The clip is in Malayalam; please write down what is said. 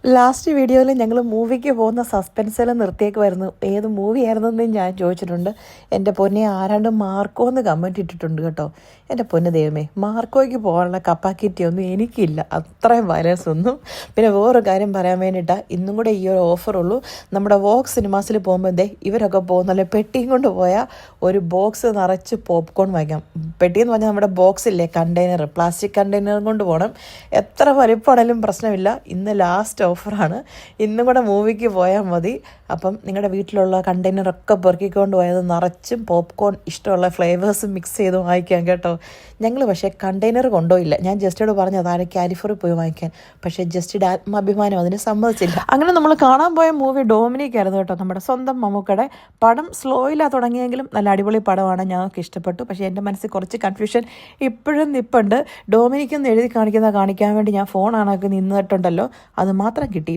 ലാസ്റ്റ് വീഡിയോയിൽ ഞങ്ങൾ മൂവിക്ക് പോകുന്ന സസ്പെൻസെല്ലാം നിർത്തിയേക്കുമായിരുന്നു. ഏത് മൂവി ആയിരുന്നെന്ന് ഞാൻ ചോദിച്ചിട്ടുണ്ട്. എൻ്റെ പൊന്നെ ആരാണ്ട് മാർക്കോ എന്ന് കമൻറ്റ് ഇട്ടിട്ടുണ്ട് കേട്ടോ. എൻ്റെ പൊന്ന് ദൈവമേ, മാർക്കോയ്ക്ക് പോകാനുള്ള കപ്പാസിറ്റി ഒന്നും എനിക്കില്ല, അത്രയും വയലൻസ് ഒന്നും. പിന്നെ വേറൊരു കാര്യം പറയാൻ വേണ്ടിയിട്ടാണ് ഇന്നും കൂടെ ഈ ഒരു ഓഫറുള്ളൂ. നമ്മുടെ വോക്സ് സിനിമാസിൽ പോകുമ്പോൾ ഇവരൊക്കെ പോകുന്നല്ലേ പെട്ടിയും കൊണ്ട് പോയാൽ ഒരു ബോക്സ് നിറച്ച് പോപ്കോൺ വാങ്ങിക്കാം. പെട്ടിയെന്ന് പറഞ്ഞാൽ നമ്മുടെ ബോക്സില്ലേ, കണ്ടെയ്നർ, പ്ലാസ്റ്റിക് കണ്ടെയ്നർ കൊണ്ട് പോകണം. എത്ര വലിപ്പമാണെങ്കിലും പ്രശ്നമില്ല. ഇന്ന് ലാസ്റ്റ് ഓഫറാണ്. ഇന്നും കൂടെ മൂവിക്ക് പോയാൽ മതി. അപ്പം നിങ്ങളുടെ വീട്ടിലുള്ള കണ്ടെയ്നറൊക്കെ പെറുക്കിക്കൊണ്ട് പോയത് നിറച്ചും പോപ്കോൺ ഇഷ്ടമുള്ള ഫ്ലേവേഴ്സ് മിക്സ് ചെയ്ത് വാങ്ങിക്കാം കേട്ടോ. ഞങ്ങൾ പക്ഷേ കണ്ടെയ്നർ കൊണ്ടുപോയില്ല. ഞാൻ ജസ്റ്റിയോട് പറഞ്ഞു താഴെ കാലിഫോർണിയ പോയി വാങ്ങിക്കാൻ. പക്ഷേ ജസ്റ്റിയുടെ ആത്മാഭിമാനം അതിന് സമ്മതിച്ചില്ല. അങ്ങനെ നമ്മൾ കാണാൻ പോയ മൂവി ഡൊമിനിക് ആയിരുന്നു കേട്ടോ. നമ്മുടെ സ്വന്തം മമ്മൂക്കയുടെ പടം സ്ലോയിലാണ് തുടങ്ങിയെങ്കിലും നല്ല അടിപൊളി പടമാണ്, ഞങ്ങൾക്ക് ഇഷ്ടപ്പെട്ടു. പക്ഷേ എൻ്റെ മനസ്സിൽ കുറച്ച് കൺഫ്യൂഷൻ ഇപ്പോഴും നിൽപ്പുണ്ട്. ഡൊമിനിക് എന്ന് എഴുതി കാണിക്കാൻ വേണ്ടി ഞാൻ ഫോൺ ആണൊക്കെ നിന്നിട്ടുണ്ടല്ലോ, അത് മാത്രം കിട്ടിയില്ല.